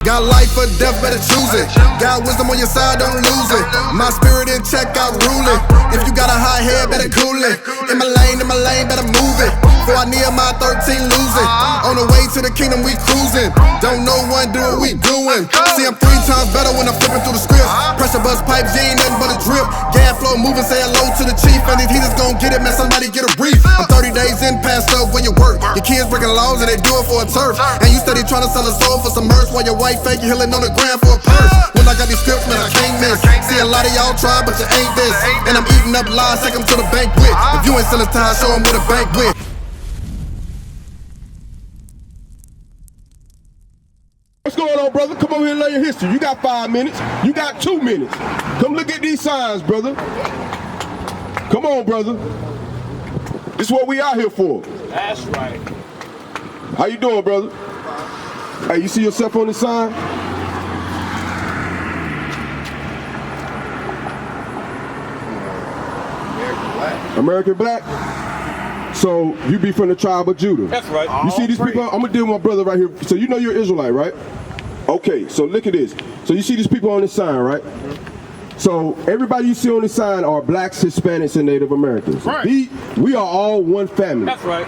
Got life or death, better choose it. Got wisdom on your side, don't lose it. My spirit in check, I rule it. If you got a high head, better cool it. In my lane, better move it. Before I near my 13, lose it. On the way to the kingdom, we cruising. Don't know one, do what we doing. See, I'm 3 times better when I'm flipping through the script. Pressure bust pipes, you ain't nothing but a drip. Gas flow moving, say hello to the chief. And if he just gon' get it, man, somebody get a brief. I'm 30 days in, passed up where you work. Your kids breaking laws and they do it for a turf. And you steady trying to sell a soul for some merch while your wife fake you healing on the ground for a purse. When I got these scripts, man, I can't miss. See, a lot of y'all try, but you ain't this. And I'm eating up lies, take them to the bank with. If you ain't selling time, show them what a bank with. What's going on, brother? Come over here and learn your history. You got 5 minutes. You got 2 minutes. Come look at these signs, brother. Come on, brother. This is what we out here for. That's right. How you doing, brother? Hey, you see yourself on the sign? American Black? So you be from the tribe of Judah. That's right. You see these people? I'm gonna deal with my brother right here. So you know you're Israelite, right? Okay, so look at this. So you see these people on this sign, right? So everybody you see on this sign are blacks, Hispanics, and Native Americans. Right. We are all one family. That's right.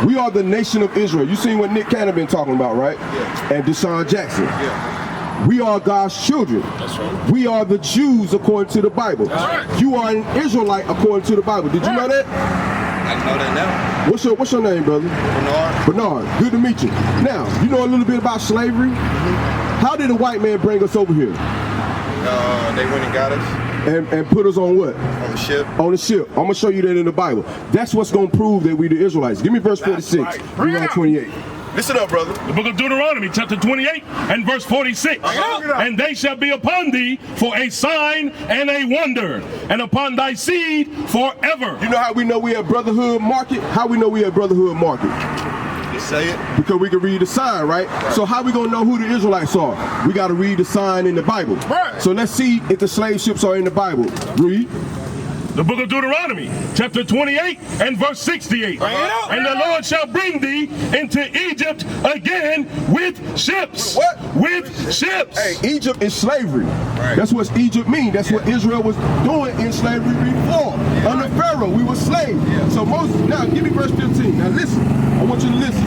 We are the nation of Israel. You seen what Nick Cannon been talking about, right? Yeah. And Deshaun Jackson. Yeah. We are God's children. That's right. We are the Jews according to the Bible. That's right. You are an Israelite according to the Bible. Did you know that? I know that now. What's your name, brother? Bernard. Bernard. Good to meet you. Now, you know a little bit about slavery? How did a white man bring us over here? They went and got us. And put us on what? On the ship. On the ship. I'm going to show you that in the Bible. That's what's going to prove that we the Israelites. Give me verse 46. Right. Read 28. Listen up, brother. The book of Deuteronomy, chapter 28 and verse 46. And they shall be upon thee for a sign and a wonder, and upon thy seed forever. You know how we know we at Brotherhood Market? How we know we at Brotherhood Market? You say it. Because we can read the sign, right? So how we gonna know who the Israelites are? We gotta read the sign in the Bible. Right. So let's see if the slave ships are in the Bible. Read. The book of Deuteronomy, chapter 28 and verse 68. And the Lord shall bring thee into Egypt again with ships. What? With ships. Hey, Egypt is slavery. Right. That's what Egypt means. That's what Israel was doing in slavery before. Under Pharaoh, we were slaves. So Moses, now give me verse 15. Now listen, I want you to listen.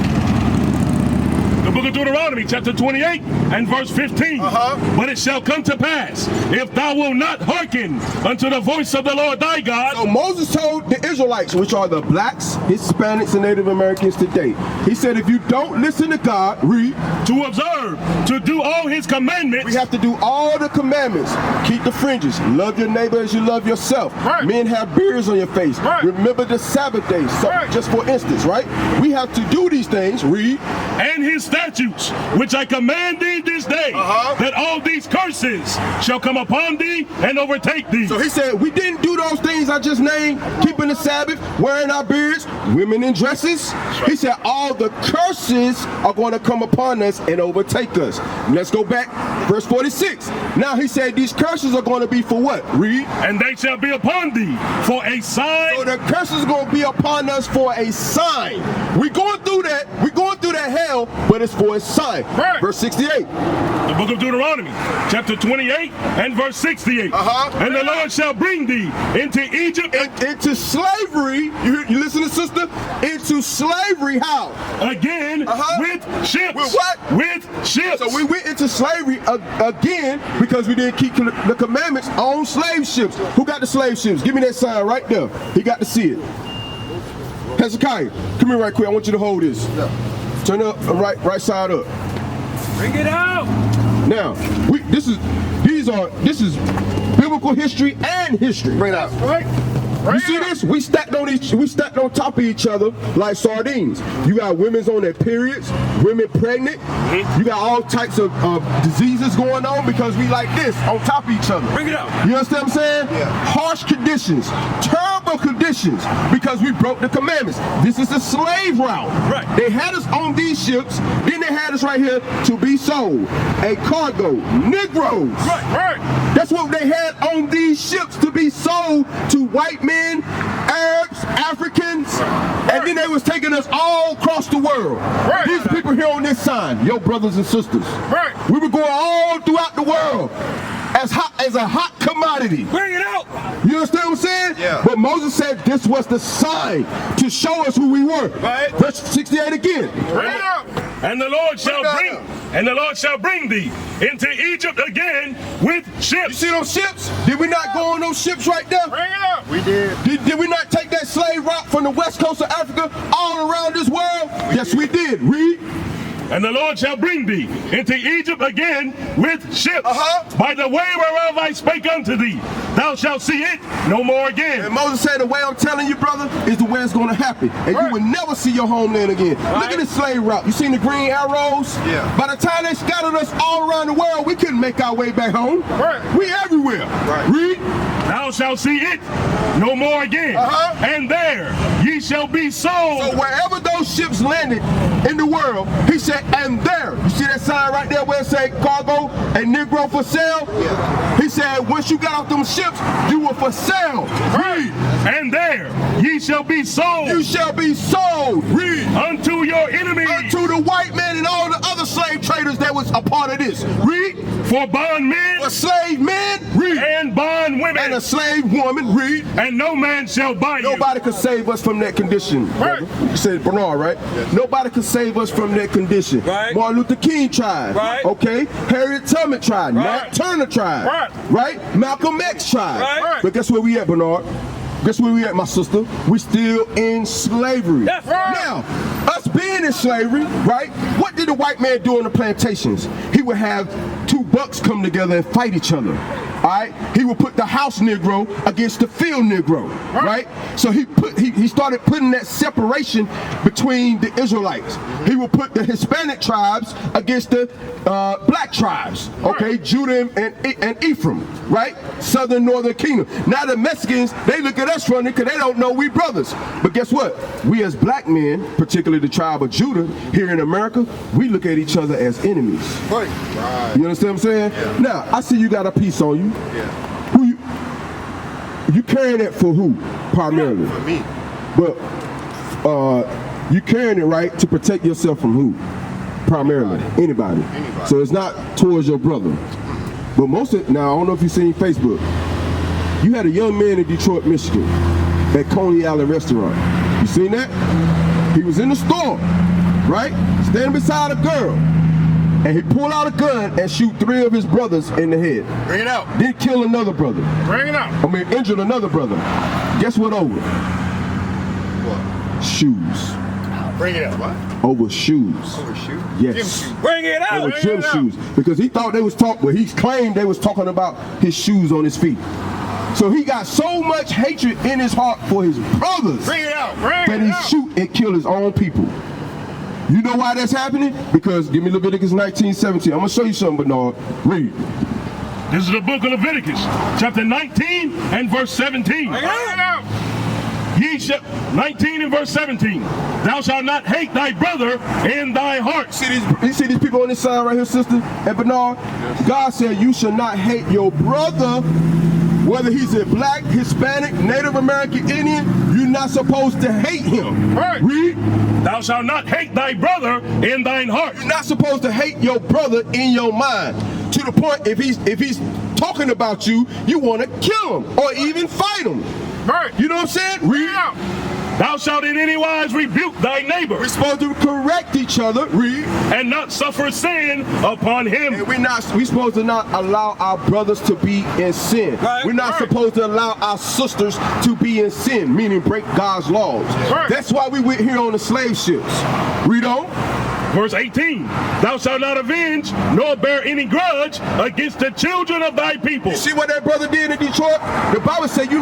The book of Deuteronomy, chapter 28 and verse 15. But it shall come to pass, if thou wilt not hearken unto the voice of the Lord thy God. So Moses told the Israelites, which are the blacks, Hispanics, and Native Americans today, he said, if you don't listen to God, read, to observe, to do all his commandments. we have to do all the commandments. Keep the fringes. Love your neighbor as you love yourself. Right. Men have beards on your face. Right. Remember the Sabbath days. So, Right. just for instance, right? We have to do these things. Read. And his statutes, which I command thee this day, that all these curses shall come upon thee and overtake thee. So he said, we didn't do those things I just named, keeping the Sabbath, wearing our beards, women in dresses. He said, all the curses are going to come upon us and overtake us. Let's go back, verse 46. Now he said, these curses are going to be for what? Read. And they shall be upon thee for a sign. So the curses are going to be upon us for a sign. We're going through that. We're going through that hell, but it's for a sign. Right. Verse 68. The book of Deuteronomy, chapter 28 and verse 68. And the Lord shall bring thee into Egypt Into slavery. You listen to sister? Into slavery. How? again with ships. With what? With ships. So we went into slavery again because we didn't keep the commandments on slave ships. Who got the slave ships? Give me that sign right there. He got to see it. Hezekiah, come here right quick. I want you to hold this. Turn it up, right side up. Bring it out. Now, this is biblical history and history. Bring it out. Right. You see this? We stacked on top of each other like sardines. You got women's on their periods, women pregnant. You got all types of diseases going on because we like this on top of each other. Bring it out. You understand what I'm saying? Yeah. Harsh conditions, terrible conditions because we broke the commandments. This is the slave route. Right. They had us on these ships, then they had us right here to be sold. A cargo, Negroes. Right. That's what they had on these ships to be sold to white men, Arabs, us Africans, and then they was taking us all across the world. These people here on this sign, your brothers and sisters. We were going all throughout the world as a hot commodity. Bring it out. You understand what I'm saying? Yeah. But Moses said this was the sign to show us who we were. Verse 68 again. Bring it up. And the Lord shall bring thee into Egypt again with ships. You see those ships? Did we not go on those ships right there? Bring it up. We did. Did we not take that slave route from the west coast of Africa all around this world? Yes, we did. Read. And the Lord shall bring thee into Egypt again with ships. By the way whereof I spake unto thee, thou shalt see it no more again. And Moses said, the way I'm telling you, brother, is the way it's going to happen. And you will never see your homeland again. Look at this slave route. You seen the green arrows? Yeah. By the time they scattered us all around the world, we couldn't make our way back home. We everywhere. Read. Thou shalt see it no more again. And there ye shall be sold. So wherever those ships landed in the world, he said, and there. You see that sign right there where it say cargo and Negro for sale? Yeah. He said, once you got off them ships, you were for sale. Read. And there ye shall be sold. You shall be sold. Read. Unto your enemies. Unto the white man and all the other slave traders that was a part of this. Read. For bondmen. For slave men. Read. And bond women. And a slave woman. Read. And no man shall buy you. Nobody could save us from that condition. Brother. You said Bernard, right? Yes. Nobody could save us from that condition. Martin Luther King tried. Okay. Harriet Tubman tried. Nat Turner tried. Right? Malcolm X tried. But guess where we at, Bernard? Guess where we at, my sister? We still in slavery. Now, us being in slavery, right? What did the white man do on the plantations? He would have two bucks come together and fight each other. All right? He would put the house Negro against the field Negro, right? So he started putting that separation between the Israelites. He would put the Hispanic tribes against the black tribes, okay? Judah and Ephraim, right? Southern Northern Kingdom. Now the Mexicans, they look at us funny because they don't know we brothers. But guess what? We as black men, particularly the tribe of Judah here in America, we look at each other as enemies. Right. You understand what I'm saying? Yeah. Now, I see you got a piece on you. Yeah. Who you carrying it for who, primarily? For me. But you carrying it, right, to protect yourself from who? Primarily. Anybody. So it's not towards your brother. But most of, now I don't know if you've seen Facebook. You had a young man in Detroit, Michigan, at Coney Island restaurant. You seen that? He was in the store, right? Standing beside a girl. And he pulled out a gun and shoot 3 of his brothers in the head. Bring it out. Then kill another brother. Bring it out. I mean, injured another brother. Guess what over? What? Shoes. Bring it out. What? Over shoes. Over shoes? Yes. Gym shoes. Bring it out. Over gym shoes. Because he thought they was talking, well, he claimed they was talking about his shoes on his feet. So he got so much hatred in his heart for his brothers Bring it out. Bring that it he out. shoot and kill his own people. You know why that's happening? Because, give me Leviticus 19:17. I'm going to show you something, Bernard. Read. This is the book of Leviticus, chapter 19 and verse 17. Bring it out. Ye shall, 19 and verse 17. Thou shalt not hate thy brother in thy heart. You see these people on this side right here, sister and Bernard? Yes. God said you shall not hate your brother, whether he's a black, Hispanic, Native American, Indian. You're not supposed to hate him. Right. Read. Thou shalt not hate thy brother in thine heart. You're not supposed to hate your brother in your mind. To the point, if he's talking about you, you want to kill him or even fight him. Right. You know what I'm saying? Read. Out. Thou shalt in any wise rebuke thy neighbor. We're supposed to correct each other. Read. And not suffer sin upon him. And we're supposed to not allow our brothers to be in sin. Right. We're not supposed to allow our sisters to be in sin, meaning break God's laws. Right. That's why we went here on the slave ships. Read on. Verse 18, thou shalt not avenge, nor bear any grudge against the children of thy people. You see what that brother did in Detroit? The Bible said you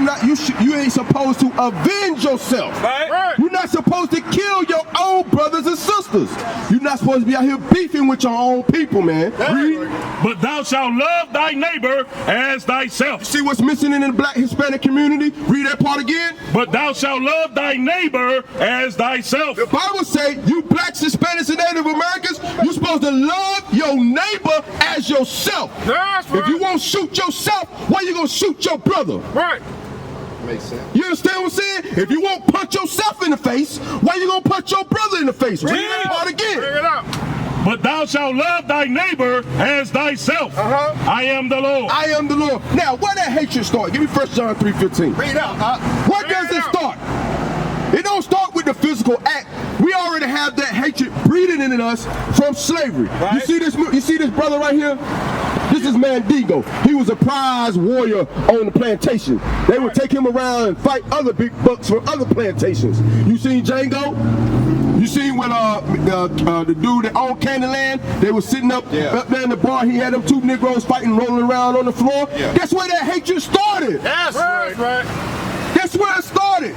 ain't supposed to avenge yourself. Right. You're not supposed to kill your own brothers and sisters. You're not supposed to be out here beefing with your own people, man. Read. But thou shalt love thy neighbor as thyself. See what's missing in the black Hispanic community? Read that part again. But thou shalt love thy neighbor as thyself. The Bible say you blacks, Hispanics, and Native Americans, you're supposed to love your neighbor as yourself. That's right. If you won't shoot yourself, why you gonna shoot your brother? Right. makes sense. You understand what I'm saying? If you won't punch yourself in the face, why you gonna punch your brother in the face? Read that part again. Bring it out. But thou shalt love thy neighbor as thyself. I am the Lord. I am the Lord. Now, where that hatred start? Give me 1 John 3:15. Bring it out. Where does it start? It don't start with the physical act. We already have that hatred breeding in us from slavery. Right. You see this brother right here? This is Mandingo. He was a prize warrior on the plantation. They would take him around and fight other big bucks from other plantations. You seen Django? You seen when the dude that owned Candyland, they were sitting up there in the bar, he had them two Negroes fighting, rolling around on the floor. Yeah. That's where that hatred started. That's right. That's where it started.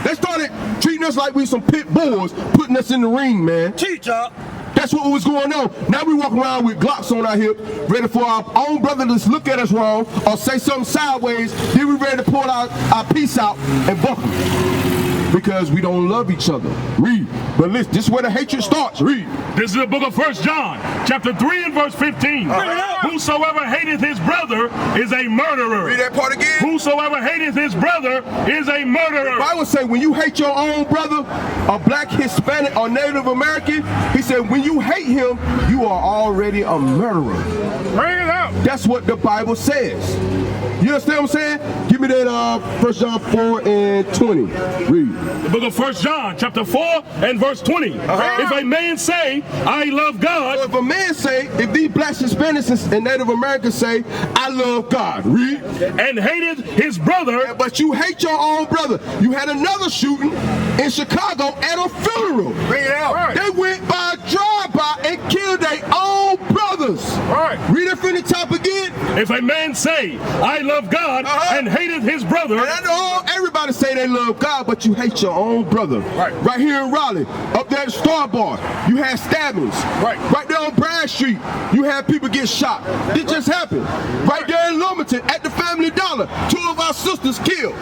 They started treating us like we some pit bulls, putting us in the ring, man. Teach up. That's what was going on. Now we walk around with Glocks on our hip, ready for our own brother to look at us wrong or say something sideways. Then we ready to pull our piece out and buckle. Because we don't love each other. Read. But listen, this is where the hatred starts. Read. This is the book of 1 John, chapter 3 and verse 15. Whosoever hateth his brother is a murderer. Read that part again. Whosoever hateth his brother is a murderer. The Bible says when you hate your own brother, a black, Hispanic, or Native American, he said when you hate him, you are already a murderer. Bring it out. That's what the Bible says. You understand what I'm saying? Give me that 1 John 4 and 20. Read. The book of 1 John, chapter 4 and verse 20. If a man say, I love God. So if a man say, if these blacks, Hispanics, and Native Americans say, I love God. Read. And hateth his brother. But you hate your own brother. You had another shooting in Chicago at a funeral. Bring it out. They went by drive-by and killed their own brothers. Right. Read it from the top again. If a man say, I love God, and hateth his brother. And I know everybody say they love God, but you hate your own brother. Right here in Raleigh, up there at Star Bar, you had stabbings. Right there on Brad Street, you had people get shot. It just happened. Right there in Wilmington, at the Family Dollar, 2 of our sisters killed.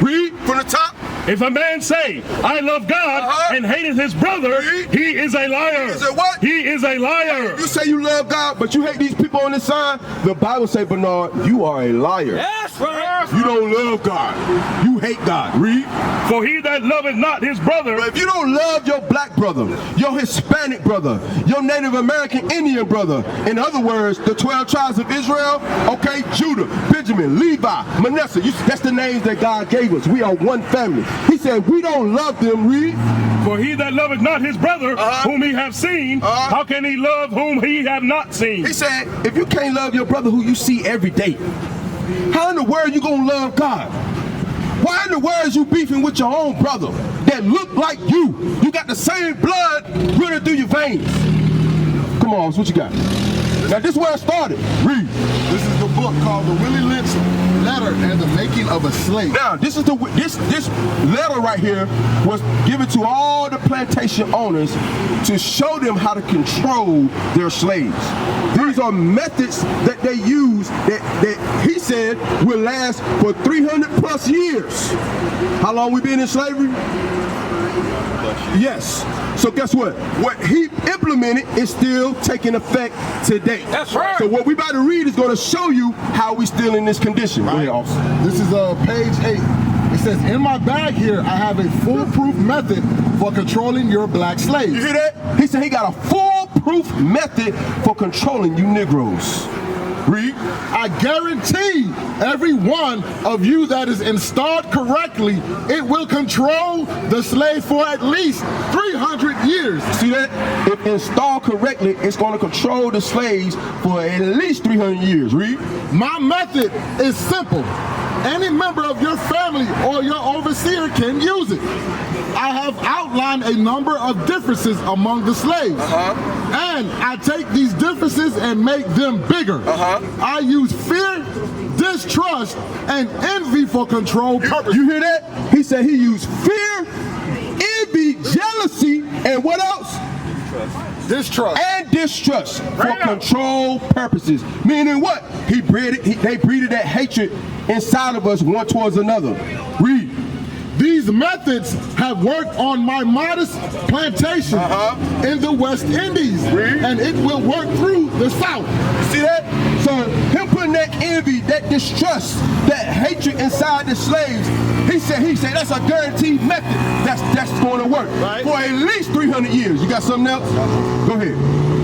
Read from the top. If a man say, I love God, and hateth his brother, he is a liar. He is a what? He is a liar. You say you love God, but you hate these people on this side, the Bible say, Bernard, you are a liar. That's right. You don't love God. You hate God. Read. For he that loveth not his brother. But if you don't love your black brother, your Hispanic brother, your Native American Indian brother, in other words, the 12 tribes of Israel, okay, Judah, Benjamin, Levi, Manasseh, that's the names that God gave us. We are one family. He said, we don't love them, read. For he that loveth not his brother, whom he have seen, how can he love whom he have not seen? He said, if you can't love your brother who you see every day, how in the world you gonna love God? Why in the world is you beefing with your own brother that look like you? You got the same blood running through your veins. Come on, what you got? Now this is where it started. Read. This is the book called the Willie Lynch Letter and the Making of a Slave. Now this letter right here was given to all the plantation owners to show them how to control their slaves. These are methods that they use that he said will last for 300 plus years. How long we been in slavery? Yes. So guess what? What he implemented is still taking effect today. That's right. So what we about to read is going to show you how we still in this condition. Go ahead, officer. This is page 8. It says, in my bag here, I have a foolproof method for controlling your black slaves. You hear that? He said he got a foolproof method for controlling you Negroes. Read. I guarantee every one of you that is installed correctly, it will control the slave for at least 300 years. See that? If installed correctly, it's going to control the slaves for at least 300 years. Read. My method is simple. Any member of your family or your overseer can use it. I have outlined a number of differences among the slaves. And I take these differences and make them bigger. I use fear, distrust, and envy for control purposes. You hear that? He said he used fear, envy, jealousy, and what else? Distrust. And distrust for control purposes. Meaning what? They breeded that hatred inside of us one towards another. Read. These methods have worked on my modest plantation in the West Indies, and it will work through the South. See that? So him putting that envy, that distrust, that hatred inside the slaves, he said that's a guaranteed method that's going to work for at least 300 years. You got something else? Go ahead.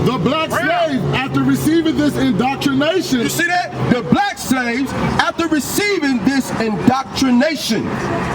The black slave, after receiving this indoctrination, You see that? The black slaves, after receiving this indoctrination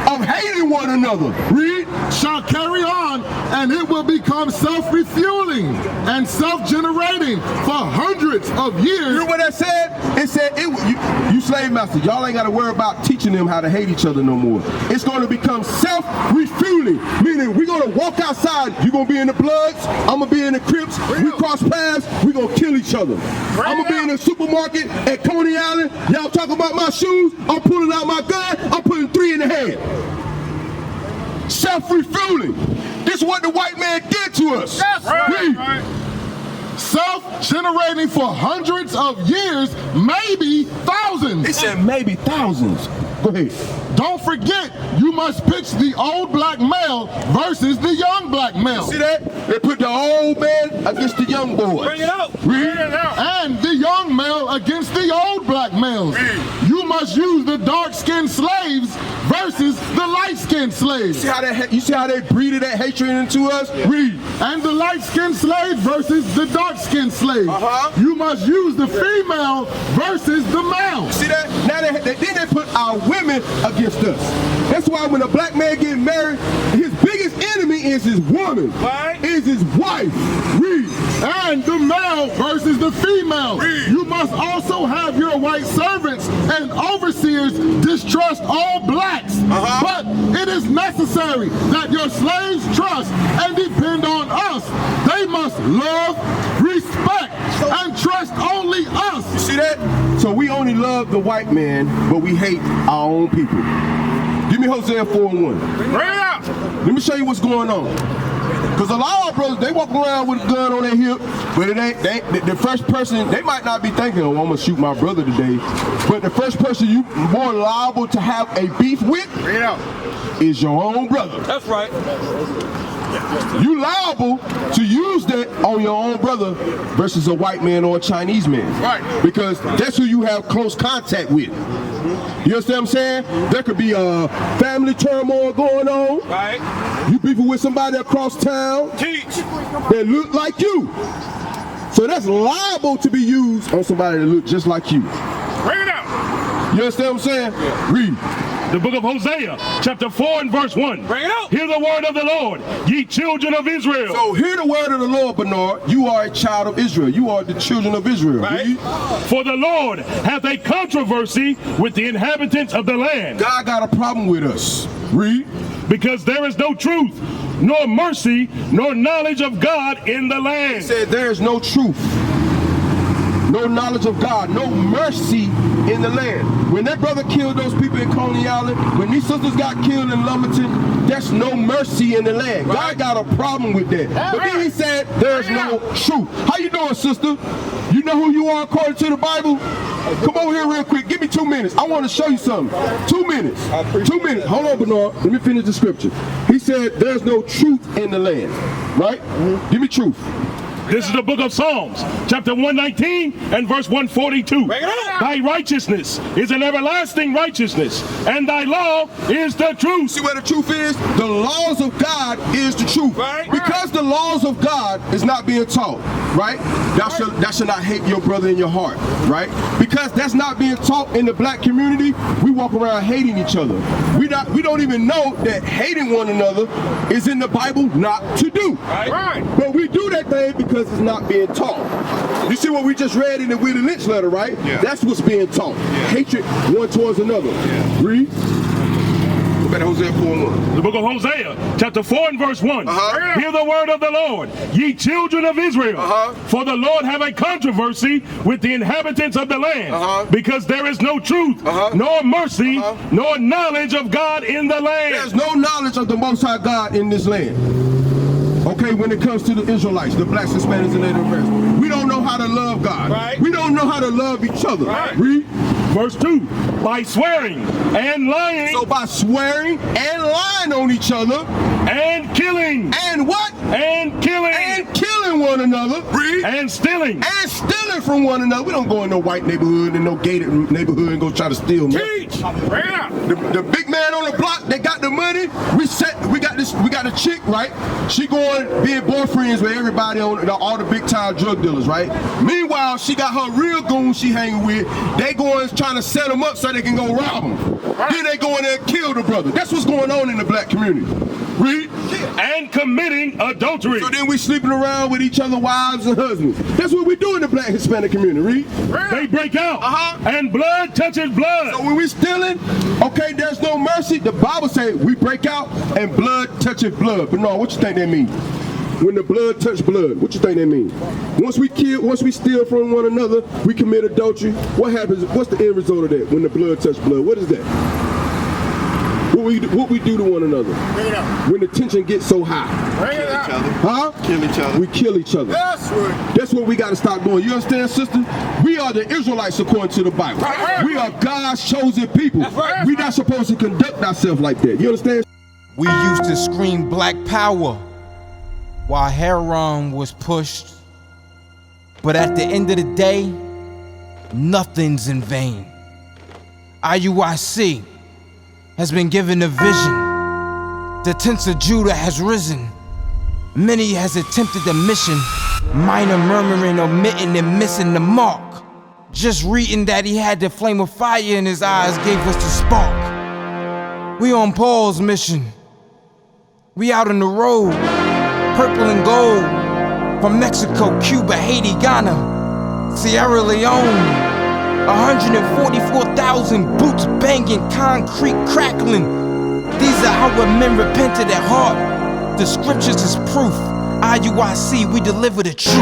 of hating one another, read, shall carry on, and it will become self-refueling and self-generating for hundreds of you years. know what that said? It said, you slave masters, y'all ain't got to worry about teaching them how to hate each other no more. It's going to become self-refueling, meaning we're going to walk outside, you're going to be in the Bloods, I'm going to be in the Crips, we cross paths, we're going to kill each other. I'm going to be in the supermarket at Coney Island, y'all talk about my shoes, I'm pulling out my gun, I'm putting 3 in the head. Self-refueling. This is what the white man did to us. That's right. Self-generating for hundreds of years, maybe thousands. It said maybe thousands. Go ahead. Don't forget, you must pitch the old black male versus the young black male. See that? They put the old man against the young boys. Bring it out. Read. Bring it out. And the young male against the old black males. You must use the dark-skinned slaves versus the light-skinned slaves. You see how they breeded that hatred into us? Read. And the light-skinned slave versus the dark-skinned slave. You must use the female versus the male. See that? Now then they put our women against us. That's why when a black man get married, his biggest enemy is his woman. Right. Is his wife. Read. And the male versus the female. Read. You must also have your white servants and overseers distrust all blacks. But it is necessary that your slaves trust and depend on us. They must love, respect, and trust only us. See that? So we only love the white man, but we hate our own people. Give me Hosea 4:1. Bring it out. Let me show you what's going on. Because a lot of our brothers, they walk around with a gun on their hip, but it ain't, the first person, they might not be thinking, oh, I'm going to shoot my brother today. But the first person you more liable to have a beef with is your own brother. That's right. You liable to use that on your own brother versus a white man or a Chinese man. Right. Because that's who you have close contact with. You understand what I'm saying? There could be a family turmoil going on. Right. You beefing with somebody across town Teach. that look like you. So that's liable to be used on somebody that look just like you. Bring it out. You understand what I'm saying? Read. The book of Hosea, chapter 4 and verse 1. Bring it out. Hear the word of the Lord, ye children of Israel. So hear the word of the Lord, Bernard. You are a child of Israel. You are the children of Israel. Right. Read. For the Lord hath a controversy with the inhabitants of the land, God got a problem with us. Read. because there is no truth, nor mercy, nor knowledge of God in the He land. said there is no truth, no knowledge of God, no mercy in the land. When that brother killed those people in Coney Island, when these sisters got killed in Lumberton, there's no mercy in the land. God got a problem with that. But then he said there's no truth. How you doing, sister? You know who you are according to the Bible? Come over here real quick. Give me 2 minutes. I want to show you something. 2 minutes. 2 minutes. Hold on, Bernard. Let me finish the scripture. He said there's no truth in the land. Right? Give me truth. This is the book of Psalms, chapter 119 and verse 142. Bring it on. Thy righteousness is an everlasting righteousness, and thy law is the truth. See where the truth is? The laws of God is the truth. Right. Because the laws of God is not being taught, right? Thou shalt not hate your brother in your heart, right? Because that's not being taught in the black community, we walk around hating each other. We don't even know that hating one another is in the Bible not to do. Right. But we do that thing because it's not being taught. You see what we just read in the Willie Lynch letter, right? Yeah. That's what's being taught. Hatred one towards another. Read. Go back to Hosea 4:1. The book of Hosea, chapter 4 and verse 1. Uh-huh. Hear the word of the Lord, ye children of Israel. Uh-huh. For the Lord have a controversy with the inhabitants of the land, Uh-huh. because there is no truth, Uh-huh. nor mercy, Uh-huh. nor knowledge of God in the land. There's no knowledge of the Most High God in this land. Okay, when it comes to the Israelites, the blacks, Hispanics, and Native Americans, we don't know how to love God. Right. We don't know how to love each other. Right. Read. Verse 2, by swearing and lying So by swearing and lying on each other, and killing and what? and killing And killing one one another. Read. And stealing. And stealing from one another. We don't go in no white neighborhood and no gated neighborhood and go try to steal. Teach. Bring it out. The big man on the block, they got the money. We got a chick, right? She going being boyfriends with everybody on all the big time drug dealers, right? Meanwhile, she got her real goons she hanging with. They going trying to set them up so they can go rob them. Then they go in there and kill the brother. That's what's going on in the black community. Read. And committing adultery. So then we sleeping around with each other wives and husbands. That's what we do in the black Hispanic community. Read. They break out. And blood touches blood. So when we stealing, okay, there's no mercy. The Bible says we break out and blood touches blood. But no, what you think that means? When the blood touch blood, what you think that means? Once we steal from one another, we commit adultery. What happens? What's the end result of that? When the blood touch blood, what is that? What we do to one another? When the tension gets so high. Bring it out. Huh? Kill each other. We kill each other. That's what we got to stop doing. You understand, sister? We are the Israelites according to the Bible. We are God's chosen people. We're not supposed to conduct ourselves like that. You understand? We used to scream black power while Heron was pushed. But at the end of the day, nothing's in vain. IUIC has been given a vision. The tents of Judah has risen. Many has attempted the mission. Minor murmuring, omitting, and missing the mark. Just reading that he had the flame of fire in his eyes gave us the spark. We on Paul's mission. We out on the road, purple and gold. From Mexico, Cuba, Haiti, Ghana, Sierra Leone. 144,000 boots banging, concrete crackling. These are our men repented at heart. The scriptures is proof. IUIC, we deliver the truth.